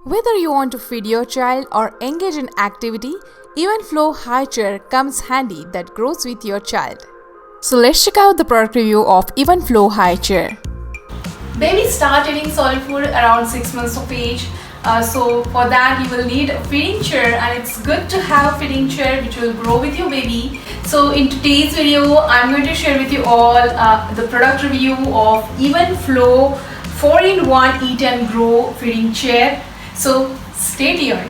Whether you want to feed your child or engage in activity, Evenflo Highchair comes handy that grows with your child. So let's check out the product review of Evenflo Highchair. Babies start eating solid food around 6 months of age. So for that you will need a feeding chair, and it's good to have a feeding chair which will grow with your baby. So in today's video I'm going to share with you all the product review of Evenflo 4-in-1 Eat and Grow feeding chair. So stay tuned.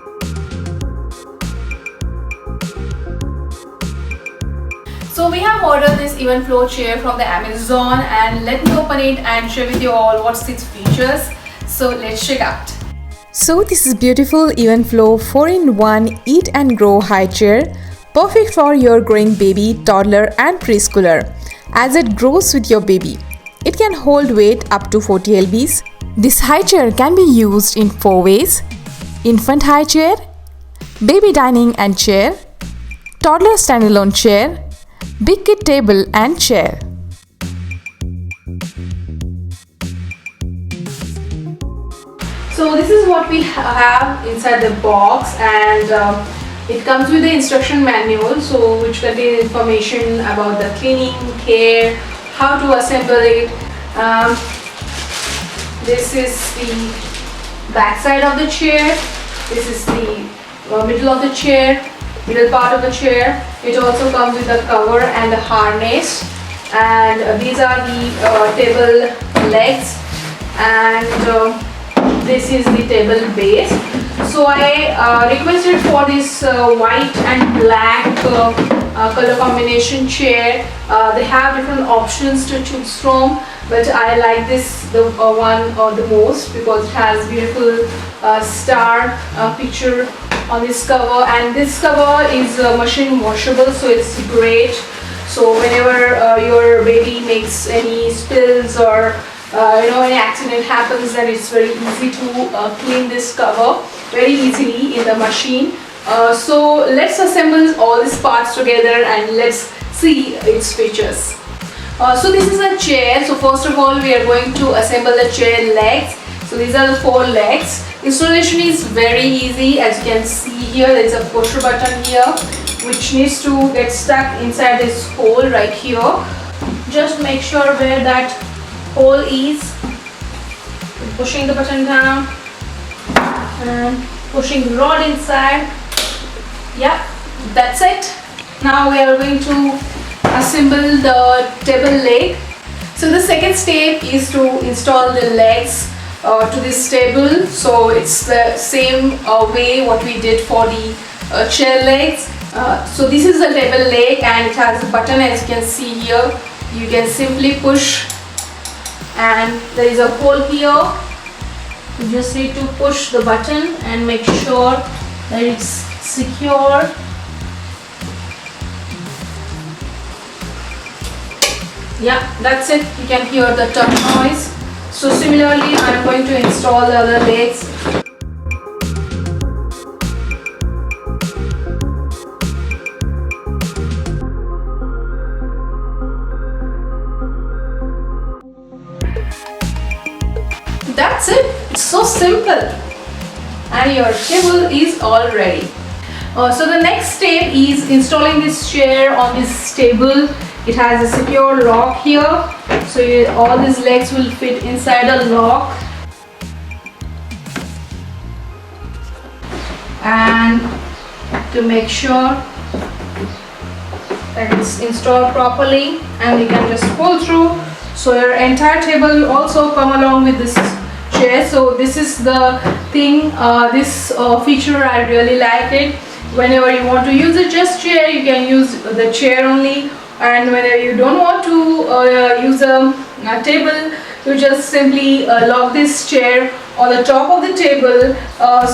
So we have ordered this Evenflo chair from the Amazon, and let me open it and share with you all what's its features. So let's check out. So this is beautiful Evenflo 4-in-1 Eat and Grow high chair, perfect for your growing baby, toddler and preschooler as it grows with your baby. It can hold weight up to 40 lbs. This high chair can be used in 4 ways: infant high chair, baby dining and chair, toddler standalone chair, big kid table and chair. So this is what we have inside the box, and it comes with the instruction manual, so which contains information about the cleaning, care, how to assemble it. This is the back side of the chair. This is the middle of the chair, middle part of the chair. It also comes with a cover and a harness, and these are the table legs, and this is the table base. So I requested for this white and black color combination chair. They have different options to choose from, but I like this one the most because it has beautiful star picture on this cover, and this cover is machine washable, so it's great. So whenever your baby makes any spills or any accident happens, then it's very easy to clean this cover very easily in the machine. So let's assemble all these parts together and let's see its features. So this is a chair. So first of all we are going to assemble the chair legs. So these are the 4 legs. Installation is very easy. As you can see here, there is a push button here which needs to get stuck inside this hole right here. Just make sure where that hole is, pushing the button down and pushing the rod inside. Yeah, that's it. Now we are going to assemble the table leg. So the second step is to install the legs to this table. So it's the same way what we did for the chair legs. So this is the table leg, and it has a button, as you can see here. You can simply push, and there is a hole here. You just need to push the button and make sure that it's secure. Yeah, that's it. You can hear the tug noise. So similarly, I am going to install the other legs. That's it. It's so simple, and your table is all ready. So the next step is installing this chair on this table. It has a secure lock here, so all these legs will fit inside a lock. And to make sure that it's installed properly, and you can just pull through, so your entire table will also come along with this chair. So this is the thing, this feature I really like it. Whenever you want to use a just chair, you can use the chair only, and whenever you don't want to use a table, you just simply lock this chair on the top of the table,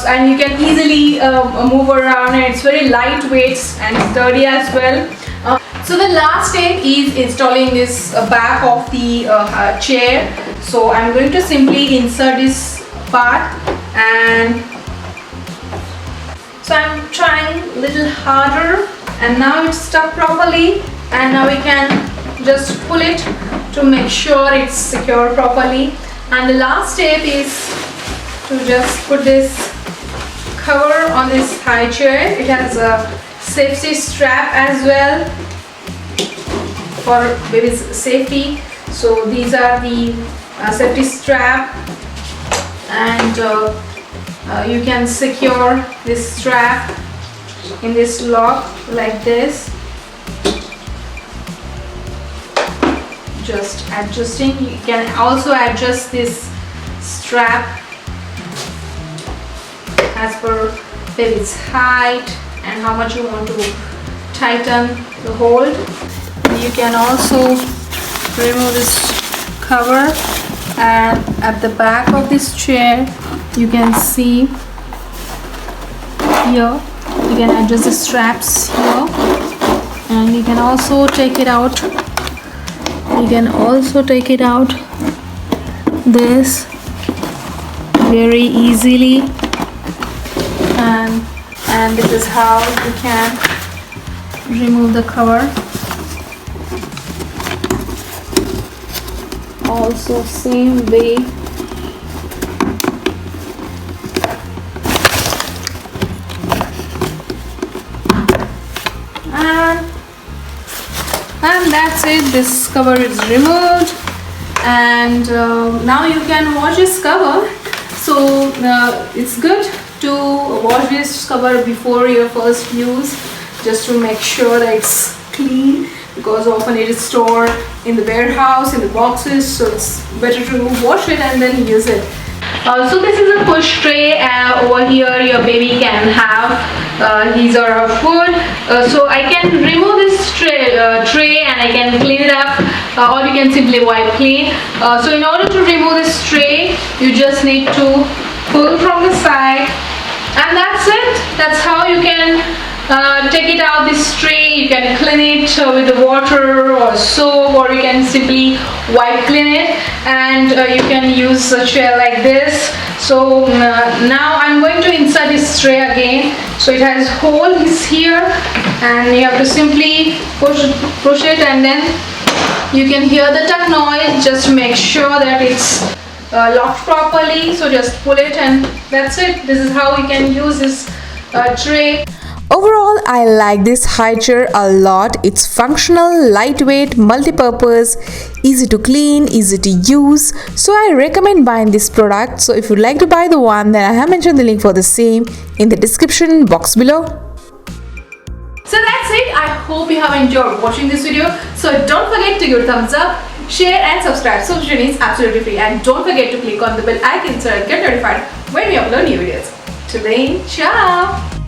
and you can easily move around, and it's very lightweight and sturdy as well. So the last step is installing this back of the chair. So I'm going to simply insert this part, and so I'm trying a little harder, and now it's stuck properly, and now we can just pull it to make sure it's secure properly. And the last step is to just put this cover on this high chair. It has a safety strap as well for baby's safety. So these are the safety strap, and you can secure this strap in this lock like this. Just adjusting. You can also adjust this strap as per baby's height and how much you want to tighten the hold. You can also remove this cover, and at the back of this chair you can see here you can adjust the straps here, and you can also take it out. You can also take it out this very easily, and this is how you can remove the cover. Also same way. And that's it. This cover is removed, and now you can wash this cover. So it's good to wash this cover before your first use, just to make sure that it's clean, because often it is stored in the warehouse, in the boxes, so it's better to wash it and then use it. So this is a push tray. Over here your baby can have his or her food. So I can remove this tray and I can clean it up, or you can simply wipe clean. So in order to remove this tray, you just need to pull from the side, and that's it. That's how you can take it out this tray. You can clean it with the water or soap, or you can simply wipe clean it, and you can use a chair like this. So now I'm going to insert this tray again. So it has holes here, and you have to simply push it, and then you can hear the tuck noise. Just make sure that it's locked properly. So just pull it, and that's it. This is how you can use this tray. Overall, I like this Highchair a lot. It's functional, lightweight, multi-purpose, easy to clean, easy to use. So I recommend buying this product. So if you'd like to buy the one, then I have mentioned the link for the same in the description box below. So that's it. I hope you have enjoyed watching this video. So don't forget to give a thumbs up, share and subscribe. Subscription is absolutely free, and don't forget to click on the bell icon so you get notified when we upload new videos. Till then, ciao!